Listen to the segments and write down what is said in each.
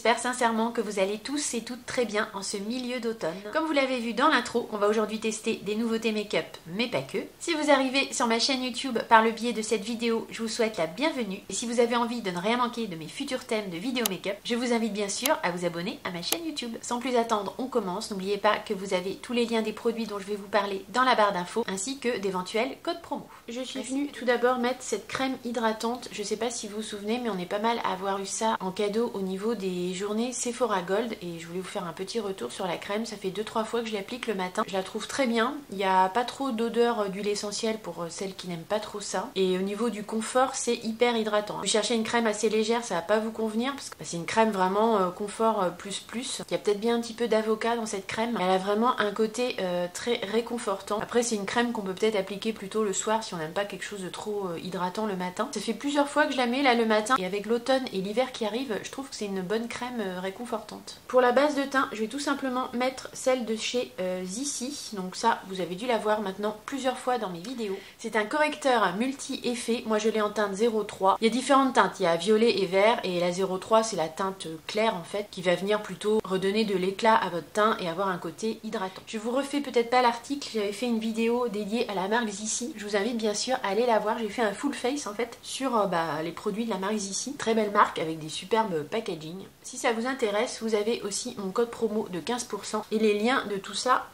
J'espère sincèrement que vous allez tous et toutes très bien en ce milieu d'automne. Comme vous l'avez vu dans l'intro, on va aujourd'hui tester des nouveautés make-up, mais pas que. Si vous arrivez sur ma chaîne YouTube par le biais de cette vidéo, je vous souhaite la bienvenue. Et si vous avez envie de ne rien manquer de mes futurs thèmes de vidéos make-up, je vous invite bien sûr à vous abonner à ma chaîne YouTube. Sans plus attendre, on commence. N'oubliez pas que vous avez tous les liens des produits dont je vais vous parler dans la barre d'infos, ainsi que d'éventuels codes promo. Je suis venue tout d'abord mettre cette crème hydratante. Je sais pas si vous vous souvenez, mais on est pas mal à avoir eu ça en cadeau au niveau des journées Sephora Gold, et je voulais vous faire un petit retour sur la crème. Ça fait 2-3 fois que je l'applique le matin. Je la trouve très bien. Il n'y a pas trop d'odeur d'huile essentielle pour celles qui n'aiment pas trop ça. Et au niveau du confort, c'est hyper hydratant. Vous cherchez une crème assez légère, ça va pas vous convenir parce que c'est une crème vraiment confort plus. Il y a peut-être bien un petit peu d'avocat dans cette crème. Elle a vraiment un côté très réconfortant. Après, c'est une crème qu'on peut peut-être appliquer plutôt le soir si on n'aime pas quelque chose de trop hydratant le matin. Ça fait plusieurs fois que je la mets là le matin, et avec l'automne et l'hiver qui arrive, je trouve que c'est une bonne crème réconfortante. Pour la base de teint, je vais tout simplement mettre celle de chez Zissi. Donc ça, vous avez dû la voir maintenant plusieurs fois dans mes vidéos. C'est un correcteur multi-effet. Moi, je l'ai en teinte 03. Il y a différentes teintes. Il y a violet et vert, et la 03, c'est la teinte claire en fait, qui va venir plutôt redonner de l'éclat à votre teint et avoir un côté hydratant. Je vous refais peut-être pas l'article. J'avais fait une vidéo dédiée à la marque Zissi. Je vous invite bien sûr à aller la voir. J'ai fait un full face en fait sur les produits de la marque Zissi. Très belle marque avec des superbes packaging. Si ça vous intéresse, vous avez aussi mon code promo de 15% et les liens de tout ça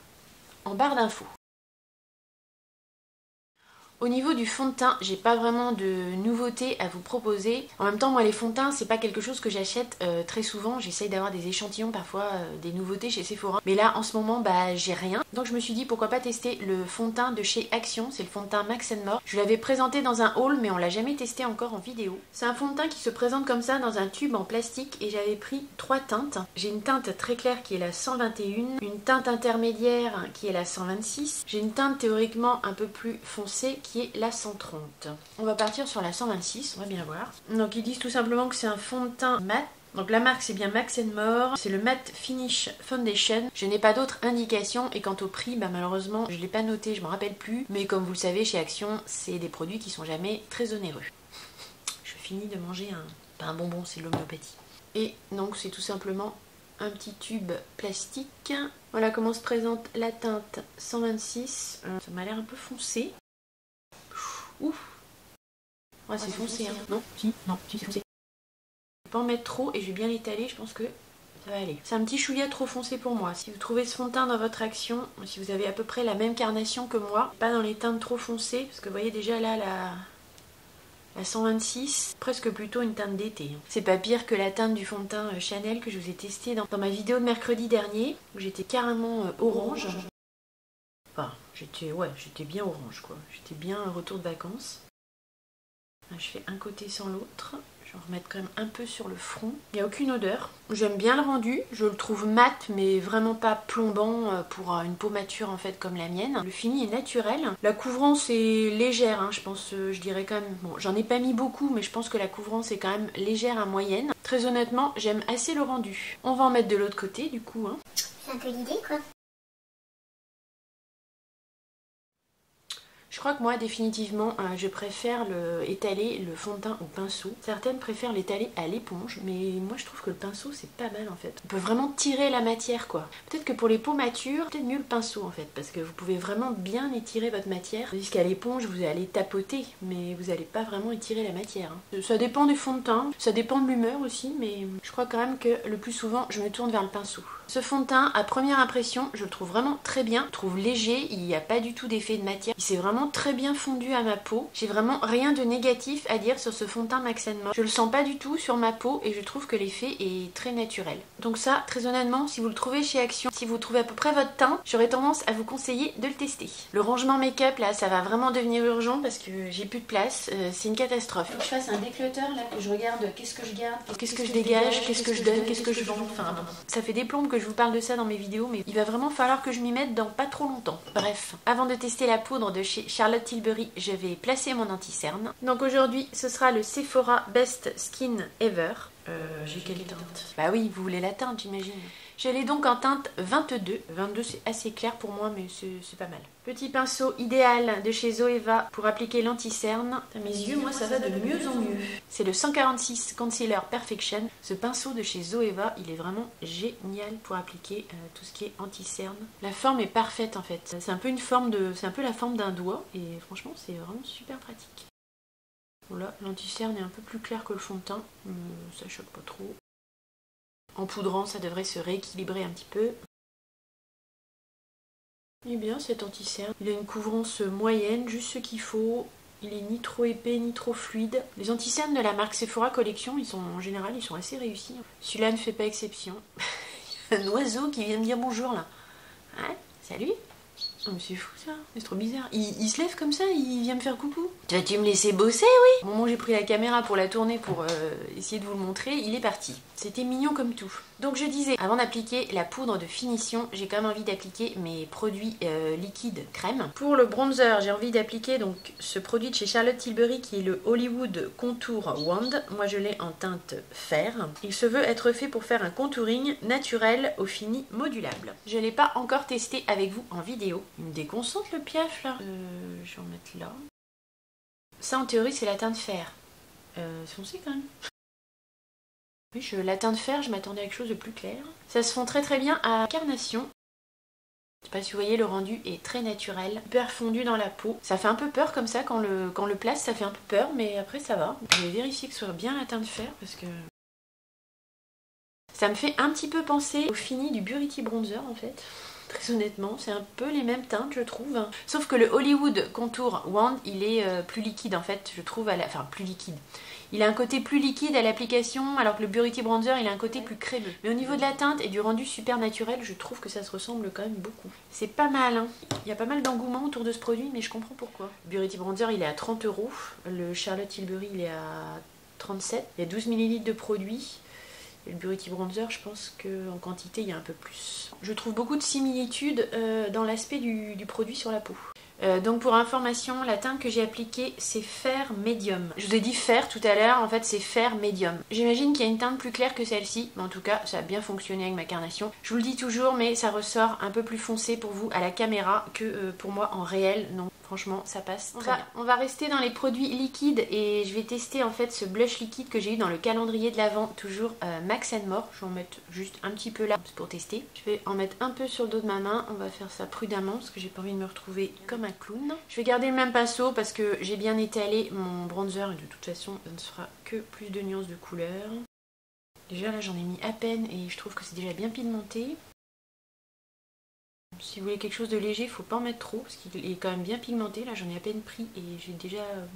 en barre d'infos. Au niveau du fond de teint, j'ai pas vraiment de nouveautés à vous proposer. En même temps, moi les fonds de teint, c'est pas quelque chose que j'achète très souvent. J'essaye d'avoir des échantillons parfois, des nouveautés chez Sephora. Mais là, en ce moment, j'ai rien. Donc je me suis dit pourquoi pas tester le fond de teint de chez Action. C'est le fond de teint Max & More. Je l'avais présenté dans un haul, mais on l'a jamais testé encore en vidéo. C'est un fond de teint qui se présente comme ça dans un tube en plastique, et j'avais pris 3 teintes. J'ai une teinte très claire qui est la 121, une teinte intermédiaire qui est la 126. J'ai une teinte théoriquement un peu plus foncée qui est la 130. On va partir sur la 126, on va bien voir. Donc ils disent tout simplement que c'est un fond de teint mat. Donc la marque c'est bien Max & More, c'est le Matte Finish Foundation. Je n'ai pas d'autres indications, et quant au prix, malheureusement je ne l'ai pas noté, je ne m'en rappelle plus. Mais comme vous le savez, chez Action, c'est des produits qui sont jamais très onéreux. Je finis de manger un bonbon, c'est l'homéopathie. Et donc c'est tout simplement un petit tube plastique. Voilà comment se présente la teinte 126. Ça m'a l'air un peu foncé. Ouf, ouais, c'est foncé, hein. Non, si, c'est foncé. Je vais pas en mettre trop et je vais bien l'étaler, je pense que ça va aller. C'est un petit chouïa trop foncé pour moi. Si vous trouvez ce fond de teint dans votre Action, si vous avez à peu près la même carnation que moi, pas dans les teintes trop foncées, parce que vous voyez déjà là la 126, presque plutôt une teinte d'été. C'est pas pire que la teinte du fond de teint Chanel que je vous ai testé dans ma vidéo de mercredi dernier, où j'étais carrément orange. Enfin, j'étais bien orange quoi. J'étais bien retour de vacances. Là, je fais un côté sans l'autre. Je vais en remettre quand même un peu sur le front. Il n'y a aucune odeur. J'aime bien le rendu. Je le trouve mat, mais vraiment pas plombant pour une peau mature en fait comme la mienne. Le fini est naturel. La couvrance est légère, hein, je pense, je dirais quand même. Bon, j'en ai pas mis beaucoup, mais je pense que la couvrance est quand même légère à moyenne. Très honnêtement, j'aime assez le rendu. On va en mettre de l'autre côté du coup. Hein. C'est un peu l'idée quoi. Je crois que moi définitivement je préfère étaler le fond de teint au pinceau. Certaines préfèrent l'étaler à l'éponge, mais moi je trouve que le pinceau c'est pas mal en fait. On peut vraiment tirer la matière quoi. Peut-être que pour les peaux matures, peut-être mieux le pinceau en fait, parce que vous pouvez vraiment bien étirer votre matière. Tandis qu'à l'éponge vous allez tapoter, mais vous n'allez pas vraiment étirer la matière. Hein. Ça dépend du fond de teint, ça dépend de l'humeur aussi, mais je crois quand même que le plus souvent je me tourne vers le pinceau. Ce fond de teint, à première impression, je le trouve vraiment très bien. Je le trouve léger, il n'y a pas du tout d'effet de matière. Il s'est vraiment très bien fondu à ma peau. J'ai vraiment rien de négatif à dire sur ce fond de teint Max & More. Je le sens pas du tout sur ma peau et je trouve que l'effet est très naturel. Donc ça, très honnêtement, si vous le trouvez chez Action, si vous trouvez à peu près votre teint, j'aurais tendance à vous conseiller de le tester. Le rangement make-up, là, ça va vraiment devenir urgent parce que j'ai plus de place. C'est une catastrophe. Faut que je fasse un déclutter, là, que je regarde qu'est-ce que je garde, qu'est-ce que je dégage, qu'est-ce que je donne, qu'est-ce que je vends. Enfin, ça fait des plombes que je vous parle de ça dans mes vidéos, mais il va vraiment falloir que je m'y mette dans pas trop longtemps. Bref, avant de tester la poudre de chez Charlotte Tilbury, je vais placer mon anti-cerne. Donc aujourd'hui, ce sera le Sephora Best Skin Ever. J'ai quelle teinte? Bah oui, vous voulez la teinte, j'imagine. Je l'ai donc en teinte 22. 22 c'est assez clair pour moi mais c'est pas mal. Petit pinceau idéal de chez Zoeva pour appliquer l'anti-cerne. À mes yeux, moi ça va de mieux en mieux. C'est le 146 Concealer Perfection. Ce pinceau de chez Zoeva, il est vraiment génial pour appliquer tout ce qui est anti-cerne. La forme est parfaite en fait. C'est un peu la forme d'un doigt et franchement c'est vraiment super pratique. Bon là, l'anti-cerne est un peu plus clair que le fond de teint. Ça choque pas trop. En poudrant, ça devrait se rééquilibrer un petit peu. Il est bien cet anti-cerne. Il a une couvrance moyenne, juste ce qu'il faut. Il est ni trop épais ni trop fluide. Les anti-cernes de la marque Sephora Collection, en général, ils sont assez réussis. Celui-là ne fait pas exception. Il y a un oiseau qui vient me dire bonjour là. Ouais, salut. Oh, mais c'est fou ça, c'est trop bizarre. Il se lève comme ça, il vient me faire coucou. Tu me laisser bosser, oui? Au moment où j'ai pris la caméra pour la tourner, pour essayer de vous le montrer, il est parti. C'était mignon comme tout. Donc je disais, avant d'appliquer la poudre de finition, j'ai quand même envie d'appliquer mes produits liquides crème. Pour le bronzer, j'ai envie d'appliquer donc ce produit de chez Charlotte Tilbury qui est le Hollywood Contour Wand. Moi je l'ai en teinte fer. Il se veut être fait pour faire un contouring naturel au fini modulable. Je ne l'ai pas encore testé avec vous en vidéo. Il me déconcentre le piaf là. Je vais en mettre là. Ça en théorie c'est la teinte fer. C'est foncé quand même. Oui, la teinte fer, je m'attendais à quelque chose de plus clair. Ça se fond très très bien à carnation. Je sais pas si vous voyez, le rendu est très naturel, hyper fondu dans la peau. Ça fait un peu peur comme ça, quand le place, ça fait un peu peur, mais après ça va. Je vais vérifier que ce soit bien la teinte fer, parce que... Ça me fait un petit peu penser au fini du Buriti Bronzer en fait. Très honnêtement, c'est un peu les mêmes teintes je trouve. Sauf que le Hollywood Contour Wand, il est plus liquide en fait, je trouve, enfin plus liquide. Il a un côté plus liquide à l'application, alors que le Buriti Bronzer, il a un côté plus crémeux. Mais au niveau de la teinte et du rendu super naturel, je trouve que ça se ressemble quand même beaucoup. C'est pas mal, hein. Il y a pas mal d'engouement autour de ce produit, mais je comprends pourquoi. Le Buriti Bronzer, il est à 30 €. Le Charlotte Tilbury, il est à 37. Il y a 12 ml de produit. Et le Buriti Bronzer, je pense qu'en quantité, il y a un peu plus. Je trouve beaucoup de similitudes dans l'aspect du produit sur la peau. Donc pour information, la teinte que j'ai appliquée, c'est fer médium. Je vous ai dit fer tout à l'heure, en fait c'est fer médium. J'imagine qu'il y a une teinte plus claire que celle-ci, mais en tout cas ça a bien fonctionné avec ma carnation. Je vous le dis toujours, mais ça ressort un peu plus foncé pour vous à la caméra que pour moi en réel. Donc franchement ça passe très bien. On va rester dans les produits liquides et je vais tester en fait ce blush liquide que j'ai eu dans le calendrier de l'Avent, toujours Max & More. Je vais en mettre juste un petit peu là pour tester. Je vais en mettre un peu sur le dos de ma main, on va faire ça prudemment parce que j'ai pas envie de me retrouver comme un clown. Je vais garder le même pinceau parce que j'ai bien étalé mon bronzer et de toute façon ça ne sera que plus de nuances de couleurs. Déjà là j'en ai mis à peine et je trouve que c'est déjà bien pigmenté. Si vous voulez quelque chose de léger, il ne faut pas en mettre trop parce qu'il est quand même bien pigmenté. Là j'en ai à peine pris et j'ai déjà une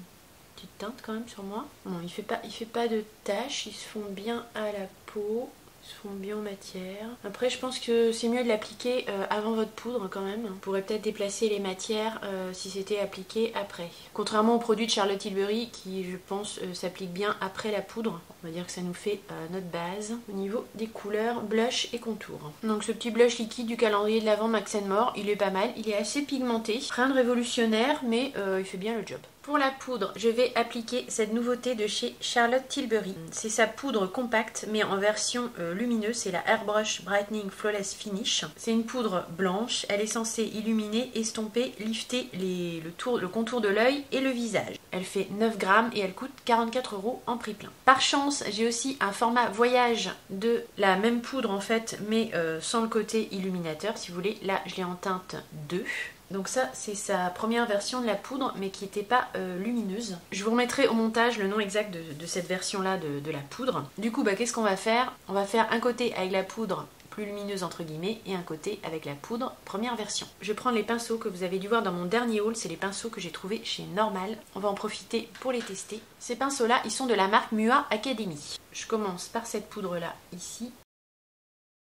petite teinte quand même sur moi. Bon, il fait pas de taches, ils se font bien à la peau. Se font bien en matière. Après je pense que c'est mieux de l'appliquer avant votre poudre quand même. On pourrait peut-être déplacer les matières si c'était appliqué après. Contrairement au produit de Charlotte Tilbury qui je pense s'applique bien après la poudre. On va dire que ça nous fait notre base au niveau des couleurs blush et contour. Donc ce petit blush liquide du calendrier de l'Avent Max & More, il est pas mal. Il est assez pigmenté. Rien de révolutionnaire mais il fait bien le job. Pour la poudre, je vais appliquer cette nouveauté de chez Charlotte Tilbury. C'est sa poudre compacte mais en version lumineuse, c'est la Airbrush Brightening Flawless Finish. C'est une poudre blanche, elle est censée illuminer, estomper, lifter le contour de l'œil et le visage. Elle fait 9 grammes et elle coûte 44 € en prix plein. Par chance, j'ai aussi un format voyage de la même poudre en fait, mais sans le côté illuminateur si vous voulez. Là, je l'ai en teinte 2. Donc ça, c'est sa première version de la poudre, mais qui n'était pas lumineuse. Je vous remettrai au montage le nom exact de cette version-là de la poudre. Du coup, qu'est-ce qu'on va faire? On va faire un côté avec la poudre plus lumineuse entre guillemets et un côté avec la poudre première version. Je vais prendre les pinceaux que vous avez dû voir dans mon dernier haul, c'est les pinceaux que j'ai trouvés chez Normal. On va en profiter pour les tester. Ces pinceaux-là, ils sont de la marque Mua Academy. Je commence par cette poudre-là ici.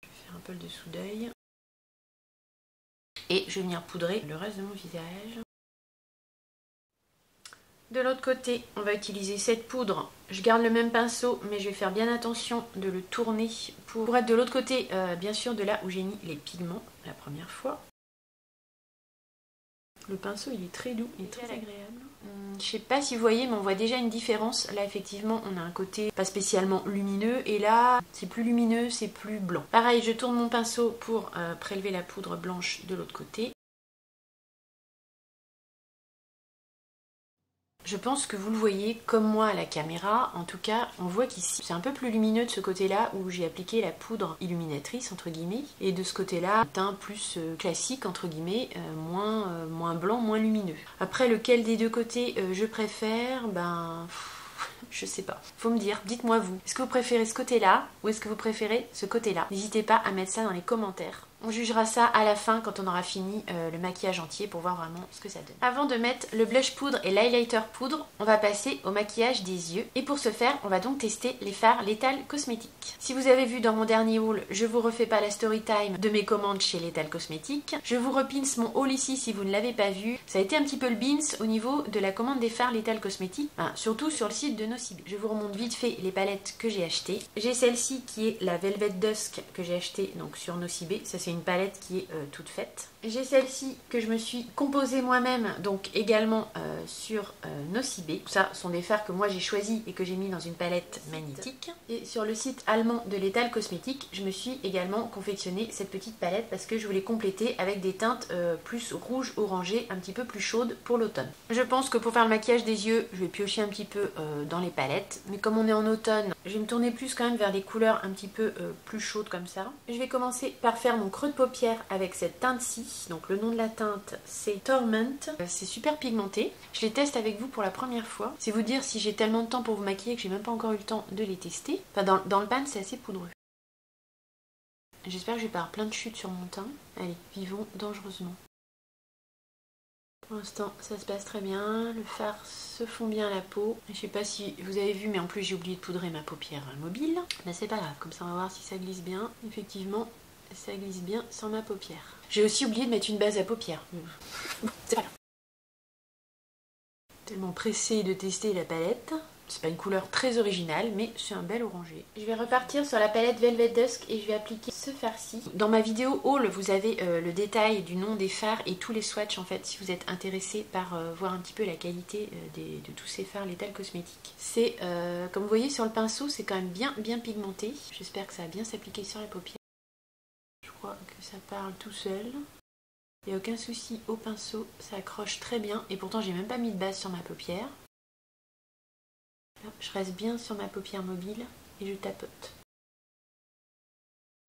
Je vais faire un peu le dessous d'œil. Et je vais venir poudrer le reste de mon visage. De l'autre côté, on va utiliser cette poudre. Je garde le même pinceau, mais je vais faire bien attention de le tourner pour être de l'autre côté, bien sûr, de là où j'ai mis les pigments la première fois. Le pinceau il est très doux, il est très agréable. Je sais pas si vous voyez, mais on voit déjà une différence. Là effectivement on a un côté pas spécialement lumineux et là c'est plus lumineux, c'est plus blanc. Pareil, je tourne mon pinceau pour prélever la poudre blanche de l'autre côté. Je pense que vous le voyez comme moi à la caméra, en tout cas on voit qu'ici c'est un peu plus lumineux de ce côté-là où j'ai appliqué la poudre illuminatrice entre guillemets, et de ce côté-là, un teint plus classique entre guillemets, moins blanc, moins lumineux. Après lequel des deux côtés je préfère, ben je sais pas. Faut me dire, dites-moi vous, est-ce que vous préférez ce côté-là ou est-ce que vous préférez ce côté-là? N'hésitez pas à mettre ça dans les commentaires. On jugera ça à la fin quand on aura fini le maquillage entier pour voir vraiment ce que ça donne. Avant de mettre le blush poudre et l'highlighter poudre, on va passer au maquillage des yeux. Et pour ce faire, on va donc tester les fards Lethal Cosmetics. Si vous avez vu dans mon dernier haul, je vous refais pas la story time de mes commandes chez Lethal Cosmetics. Je vous repins mon haul ici si vous ne l'avez pas vu. Ça a été un petit peu le beans au niveau de la commande des fards Lethal Cosmetics, surtout sur le site de Nocibé. Je vous remonte vite fait les palettes que j'ai achetées. J'ai celle-ci qui est la Velvet Dusk que j'ai achetée donc sur Nocibé. Ça c'est une palette qui est toute faite. J'ai celle-ci que je me suis composée moi-même, donc également sur Nocibé. Ça sont des fards que moi j'ai choisis et que j'ai mis dans une palette magnétique. Et sur le site allemand de Lethal Cosmetics, je me suis également confectionné cette petite palette parce que je voulais compléter avec des teintes plus rouge orangé, un petit peu plus chaudes pour l'automne. Je pense que pour faire le maquillage des yeux, je vais piocher un petit peu dans les palettes. Mais comme on est en automne, je vais me tourner plus quand même vers des couleurs un petit peu plus chaudes comme ça. Je vais commencer par faire mon creux de paupière avec cette teinte-ci. Donc le nom de la teinte c'est Torment. C'est super pigmenté. Je les teste avec vous pour la première fois. C'est vous dire si j'ai tellement de temps pour vous maquiller que j'ai même pas encore eu le temps de les tester. Enfin dans le pan c'est assez poudreux. J'espère que je vais pas avoir plein de chutes sur mon teint. Allez, vivons dangereusement. Pour l'instant ça se passe très bien, le fard se fond bien à la peau. Je sais pas si vous avez vu mais en plus j'ai oublié de poudrer ma paupière mobile. Mais c'est pas grave, comme ça on va voir si ça glisse bien. Effectivement ça glisse bien sur ma paupière. J'ai aussi oublié de mettre une base à paupières. C'est pas grave. Tellement pressée de tester la palette. C'est pas une couleur très originale, mais c'est un bel orangé. Je vais repartir sur la palette Velvet Dusk et je vais appliquer ce fard-ci. Dans ma vidéo haul, vous avez le détail du nom des fards et tous les swatchs en fait, si vous êtes intéressé par voir un petit peu la qualité de tous ces fards Lethal Cosmetics. C'est, comme vous voyez sur le pinceau, c'est quand même bien pigmenté. J'espère que ça va bien s'appliquer sur les paupières. Je crois que ça parle tout seul. Il n'y a aucun souci au pinceau, ça accroche très bien. Et pourtant, j'ai même pas mis de base sur ma paupière. Là, je reste bien sur ma paupière mobile et je tapote.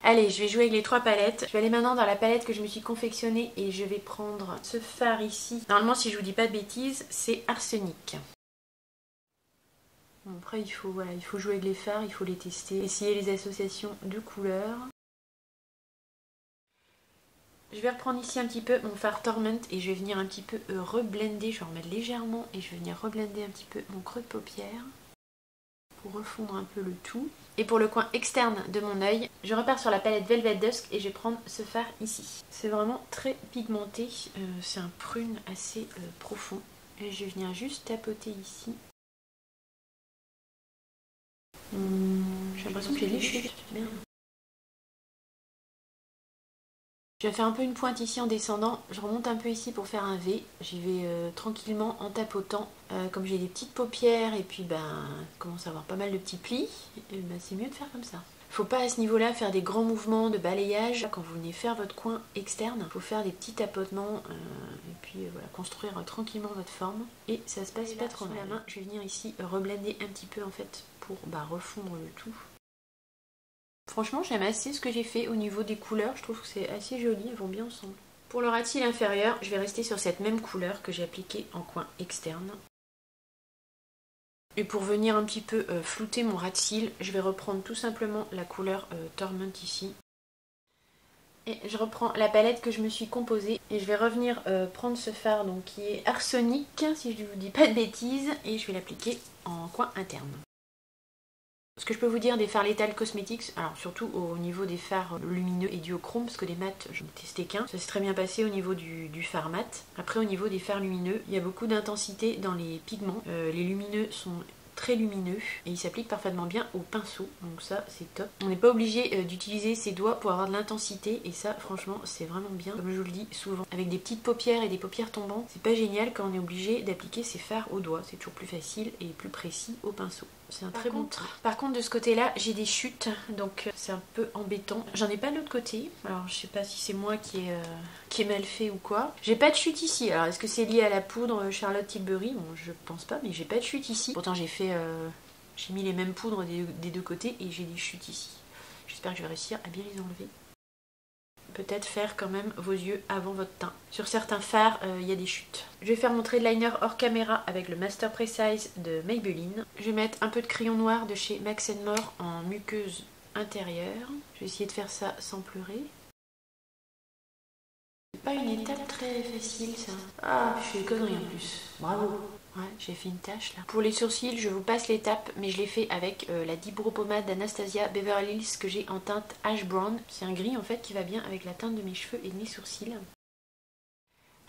Allez, je vais jouer avec les trois palettes. Je vais aller maintenant dans la palette que je me suis confectionnée et je vais prendre ce fard ici. Normalement, si je vous dis pas de bêtises, c'est Arsenic. Bon, après, il faut jouer avec les fards, il faut les tester, essayer les associations de couleurs. Je vais reprendre ici un petit peu mon fard Torment et je vais venir un petit peu reblender, je vais en remettre légèrement et je vais venir reblender un petit peu mon creux de paupière pour refondre un peu le tout. Et pour le coin externe de mon œil, je repars sur la palette Velvet Dusk et je vais prendre ce fard ici. C'est vraiment très pigmenté, c'est un prune assez profond. Et je vais venir juste tapoter ici. J'ai l'impression que j'ai des chutes. Merde. Je vais faire un peu une pointe ici en descendant, je remonte un peu ici pour faire un V, j'y vais tranquillement en tapotant. Comme j'ai des petites paupières et puis commence à avoir pas mal de petits plis, c'est mieux de faire comme ça. Faut pas à ce niveau-là faire des grands mouvements de balayage. Quand vous venez faire votre coin externe, il faut faire des petits tapotements et puis voilà, construire tranquillement votre forme. Et ça se passe pas trop mal. La main, je vais venir ici reblender un petit peu en fait pour refondre le tout. Franchement, j'aime assez ce que j'ai fait au niveau des couleurs. Je trouve que c'est assez joli, elles vont bien ensemble. Pour le ras de cils inférieur, je vais rester sur cette même couleur que j'ai appliquée en coin externe. Et pour venir un petit peu flouter mon ras de cils, je vais reprendre tout simplement la couleur Torment ici. Et je reprends la palette que je me suis composée et je vais revenir prendre ce fard donc, qui est Arsenic, si je ne vous dis pas de bêtises, et je vais l'appliquer en coin interne. Ce que je peux vous dire des fards Lethal Cosmetics, alors surtout au niveau des fards lumineux et duochrome, parce que les mat, je n'ai testé qu'un, ça s'est très bien passé au niveau du fard mat. Après au niveau des fards lumineux, il y a beaucoup d'intensité dans les pigments. Les lumineux sont très lumineux et il s'applique parfaitement bien au pinceau, donc ça c'est top. On n'est pas obligé d'utiliser ses doigts pour avoir de l'intensité et ça franchement c'est vraiment bien, comme je vous le dis souvent. Avec des petites paupières et des paupières tombantes, c'est pas génial quand on est obligé d'appliquer ses fards au doigt, c'est toujours plus facile et plus précis au pinceau. C'est un très bon truc. Par contre de ce côté là j'ai des chutes, donc c'est un peu embêtant. J'en ai pas de l'autre côté, alors je sais pas si c'est moi qui est mal fait ou quoi. J'ai pas de chute ici, alors est-ce que c'est lié à la poudre Charlotte Tilbury? Bon je pense pas, mais j'ai pas de chute ici. Pourtant j'ai mis les mêmes poudres des deux côtés et j'ai des chutes ici. J'espère que je vais réussir à bien les enlever. Peut-être faire quand même vos yeux avant votre teint. Sur certains fards, il y a des chutes. Je vais faire mon trait de liner hors caméra avec le Master Precise de Maybelline. Je vais mettre un peu de crayon noir de chez Max More en muqueuse intérieure. Je vais essayer de faire ça sans pleurer. C'est pas une étape très facile ça. Ah, je fais des conneries en plus. Bravo. Ouais, j'ai fait une tache là. Pour les sourcils, je vous passe l'étape, mais je l'ai fait avec la Deep Brow Pommade d'Anastasia Beverly Hills que j'ai en teinte Ash Brown. C'est un gris en fait qui va bien avec la teinte de mes cheveux et de mes sourcils.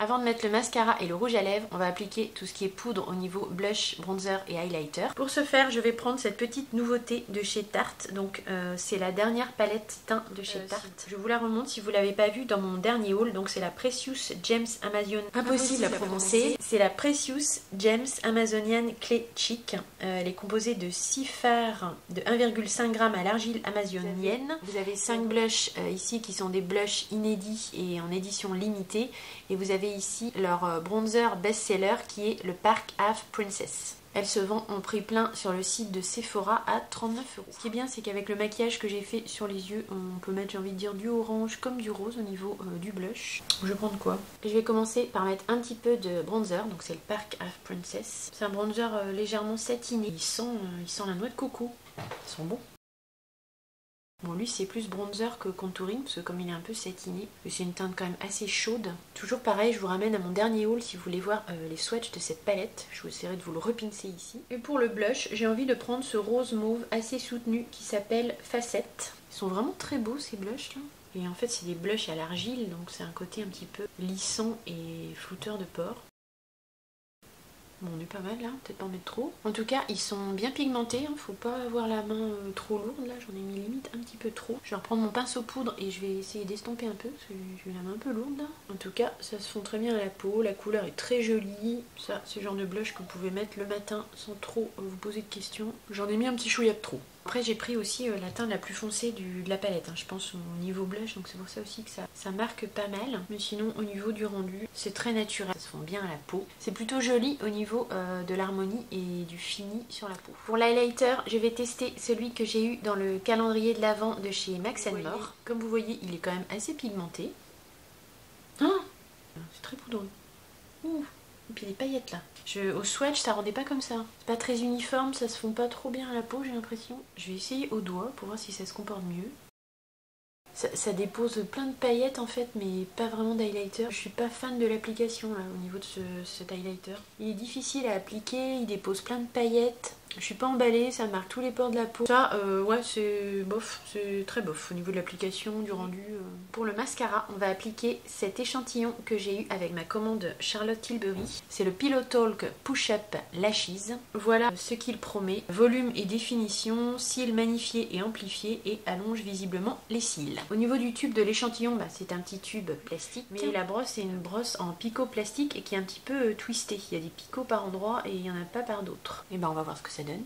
Avant de mettre le mascara et le rouge à lèvres, on va appliquer tout ce qui est poudre au niveau blush, bronzer et highlighter. Pour ce faire, je vais prendre cette petite nouveauté de chez Tarte. Donc c'est la dernière palette teint de chez Tarte. Je vous la remonte si vous ne l'avez pas vue dans mon dernier haul. Donc c'est la Precious Gems Amazon. Impossible à prononcer. C'est la Precious Gems Amazonian Clay Cheek. Elle est composée de 6 fards de 1,5 g à l'argile amazonienne. Vous avez 5 blushs ici qui sont des blushs inédits et en édition limitée. Et vous avez ici leur bronzer best-seller qui est le Park Ave Princess. Elle se vend en prix plein sur le site de Sephora à 39 €. Ce qui est bien, c'est qu'avec le maquillage que j'ai fait sur les yeux, on peut mettre, j'ai envie de dire, du orange comme du rose au niveau du blush. Je vais prendre quoi? Je vais commencer par mettre un petit peu de bronzer, donc c'est le Park Ave Princess. C'est un bronzer légèrement satiné. Il sent la noix de coco. Ils sont bons. Bon, lui c'est plus bronzer que contouring parce que comme il est un peu satiné, c'est une teinte quand même assez chaude. Toujours pareil, je vous ramène à mon dernier haul si vous voulez voir les swatchs de cette palette. Je vous essaierai de vous le repincer ici. Et pour le blush, j'ai envie de prendre ce rose mauve assez soutenu qui s'appelle Facette. Ils sont vraiment très beaux ces blushs là. Et en fait c'est des blushs à l'argile, donc c'est un côté un petit peu lissant et flouteur de pores. Bon, on est pas mal là, peut-être pas en mettre trop. En tout cas, ils sont bien pigmentés, hein. Faut pas avoir la main trop lourde là, j'en ai mis limite un petit peu trop. Je vais reprendre mon pinceau poudre et je vais essayer d'estomper un peu parce que j'ai la main un peu lourde là. En tout cas, ça se fond très bien à la peau, la couleur est très jolie. Ça, c'est le genre de blush que vous pouvez mettre le matin sans trop vous poser de questions. J'en ai mis un petit chouïa de trop. Après j'ai pris aussi la teinte la plus foncée de la palette, hein. Je pense au niveau blush, donc c'est pour ça aussi que ça marque pas mal. Mais sinon au niveau du rendu, c'est très naturel, ça se fond bien à la peau. C'est plutôt joli au niveau de l'harmonie et du fini sur la peau. Pour l'highlighter, je vais tester celui que j'ai eu dans le calendrier de l'Avent de chez Max More. Comme vous voyez, il est quand même assez pigmenté. Oh, c'est très poudreux. Ouh. Et puis les paillettes là. Au swatch ça rendait pas comme ça. C'est pas très uniforme, ça se fond pas trop bien à la peau j'ai l'impression. Je vais essayer au doigt pour voir si ça se comporte mieux. Ça dépose plein de paillettes en fait, mais pas vraiment d'highlighter. Je suis pas fan de l'application là au niveau de cet highlighter. Il est difficile à appliquer, il dépose plein de paillettes. Je suis pas emballée, ça marque tous les pores de la peau. Ça, ouais, c'est bof, c'est très bof au niveau de l'application, du rendu. Pour le mascara, on va appliquer cet échantillon que j'ai eu avec ma commande Charlotte Tilbury. C'est le Pillow Talk Push Up Lashes. Voilà ce qu'il promet. Volume et définition, cils magnifiés et amplifiés et allonge visiblement les cils. Au niveau du tube de l'échantillon, bah, c'est un petit tube plastique. Mais la brosse, c'est une brosse en picot plastique et qui est un petit peu twistée. Il y a des picots par endroit et il n'y en a pas par d'autres. Et ben on va voir ce que ça donne.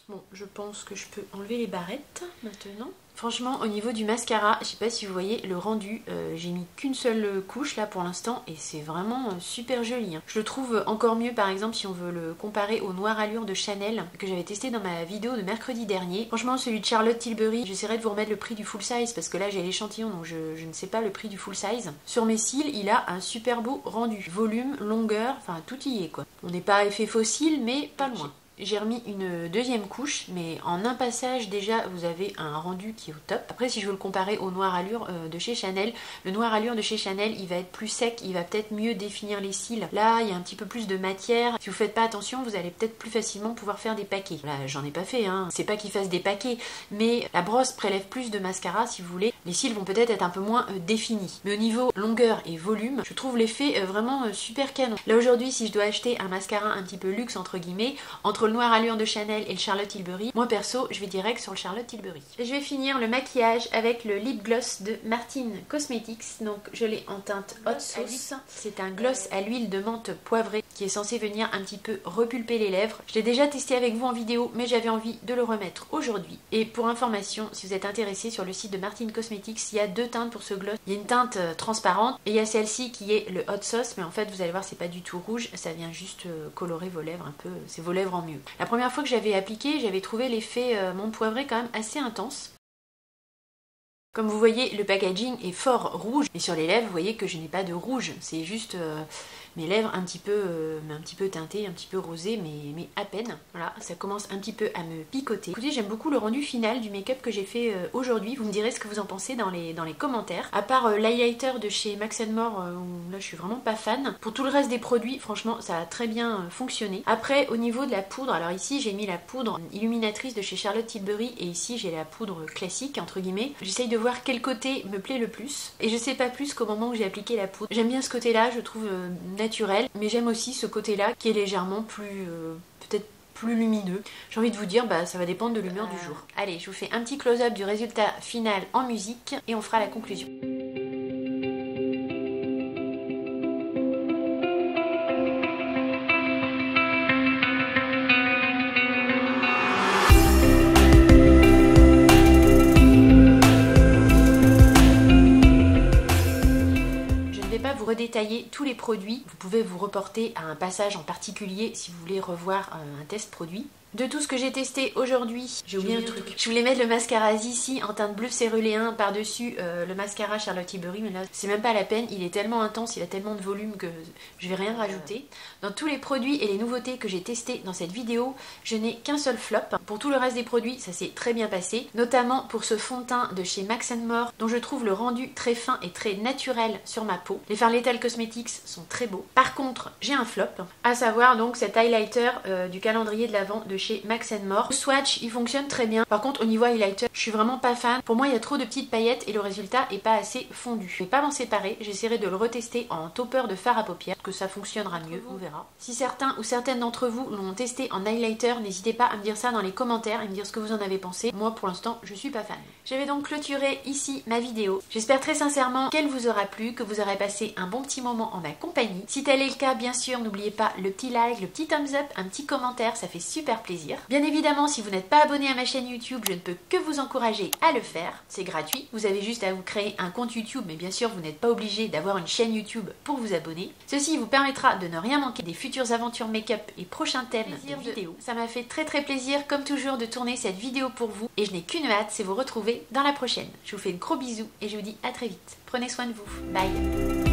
Bon, je pense que je peux enlever les barrettes maintenant. Franchement, au niveau du mascara, je sais pas si vous voyez le rendu, j'ai mis qu'une seule couche là pour l'instant et c'est vraiment super joli. Hein. Je le trouve encore mieux par exemple si on veut le comparer au Noir Allure de Chanel que j'avais testé dans ma vidéo de mercredi dernier. Franchement, celui de Charlotte Tilbury, j'essaierai de vous remettre le prix du full size parce que là j'ai l'échantillon donc je ne sais pas le prix du full size. Sur mes cils, il a un super beau rendu. Volume, longueur, enfin tout y est quoi. On n'est pas à effet fossile mais pas loin. j'ai remis une deuxième couche, mais en un passage déjà vous avez un rendu qui est au top. Après si je veux le comparer au noir allure de chez Chanel, le noir allure de chez Chanel il va être plus sec, il va peut-être mieux définir les cils. Là il y a un petit peu plus de matière, si vous faites pas attention vous allez peut-être plus facilement pouvoir faire des paquets. Là j'en ai pas fait, hein. C'est pas qu'il fasse des paquets, mais la brosse prélève plus de mascara si vous voulez. Les cils vont peut-être être un peu moins définis. Mais au niveau longueur et volume, je trouve l'effet vraiment super canon. Là aujourd'hui si je dois acheter un mascara un petit peu luxe entre guillemets, entre le noir allure de Chanel et le Charlotte Tilbury, moi perso je vais direct sur le Charlotte Tilbury. Et je vais finir le maquillage avec le lip gloss de Martine Cosmetics. Donc je l'ai en teinte Hot Sauce. C'est un gloss à l'huile de menthe poivrée qui est censé venir un petit peu repulper les lèvres. Je l'ai déjà testé avec vous en vidéo, mais j'avais envie de le remettre aujourd'hui. Et pour information, si vous êtes intéressé, sur le site de Martine Cosmetics, il y a deux teintes pour ce gloss. Il y a une teinte transparente et il y a celle-ci qui est le Hot Sauce, mais en fait vous allez voir c'est pas du tout rouge, ça vient juste colorer vos lèvres un peu, c'est vos lèvres en mieux. La première fois que j'avais appliqué, j'avais trouvé l'effet menthe poivrée quand même assez intense. Comme vous voyez, le packaging est fort rouge, et sur les lèvres, vous voyez que je n'ai pas de rouge, c'est juste mes lèvres un petit peu teintées, un petit peu rosées, mais à peine. Voilà, ça commence un petit peu à me picoter. Écoutez, j'aime beaucoup le rendu final du make-up que j'ai fait aujourd'hui. Vous me direz ce que vous en pensez dans les commentaires. À part l'highlighter de chez Max More, où là je suis vraiment pas fan. Pour tout le reste des produits, franchement, ça a très bien fonctionné. Après, au niveau de la poudre, alors ici j'ai mis la poudre illuminatrice de chez Charlotte Tilbury, et ici j'ai la poudre classique, entre guillemets. J'essaye de voir quel côté me plaît le plus, et je sais pas plus qu'au moment où j'ai appliqué la poudre. J'aime bien ce côté-là, je trouve naturel, mais j'aime aussi ce côté-là qui est légèrement plus, peut-être plus lumineux. J'ai envie de vous dire, bah ça va dépendre de l'humeur du jour. Allez, je vous fais un petit close-up du résultat final en musique, et on fera la conclusion. Redétailler tous les produits, vous pouvez vous reporter à un passage en particulier si vous voulez revoir un test produit. De tout ce que j'ai testé aujourd'hui, j'ai oublié un truc. Je voulais mettre le mascara Zissi en teinte bleu céruléen par-dessus le mascara Charlotte Tilbury, mais là c'est même pas la peine, il est tellement intense, il a tellement de volume que je vais rien rajouter. Dans tous les produits et les nouveautés que j'ai testés dans cette vidéo, je n'ai qu'un seul flop. Pour tout le reste des produits, ça s'est très bien passé, notamment pour ce fond de teint de chez Max More, dont je trouve le rendu très fin et très naturel sur ma peau. Les fards Lethal Cosmetics sont très beaux. Par contre, j'ai un flop, à savoir donc cet highlighter du calendrier de l'Avent de chez Max More. Le swatch il fonctionne très bien, par contre au niveau highlighter je suis vraiment pas fan. Pour moi il y a trop de petites paillettes et le résultat est pas assez fondu. Je vais pas m'en séparer, j'essaierai de le retester en topper de fard à paupières, que ça fonctionnera mieux, on verra. Si certains ou certaines d'entre vous l'ont testé en highlighter, n'hésitez pas à me dire ça dans les commentaires et me dire ce que vous en avez pensé. Moi pour l'instant je suis pas fan. Je vais donc clôturer ici ma vidéo. J'espère très sincèrement qu'elle vous aura plu, que vous aurez passé un bon petit moment en ma compagnie. Si tel est le cas, bien sûr n'oubliez pas le petit like, le petit thumbs up, un petit commentaire, ça fait super plaisir. Bien évidemment, si vous n'êtes pas abonné à ma chaîne YouTube, je ne peux que vous encourager à le faire. C'est gratuit, vous avez juste à vous créer un compte YouTube, mais bien sûr vous n'êtes pas obligé d'avoir une chaîne YouTube pour vous abonner. Ceci vous permettra de ne rien manquer des futures aventures make-up et prochains thèmes de vidéos. Ça m'a fait très plaisir comme toujours de tourner cette vidéo pour vous, et je n'ai qu'une hâte, c'est vous retrouver dans la prochaine. Je vous fais de gros bisous et je vous dis à très vite. Prenez soin de vous. Bye.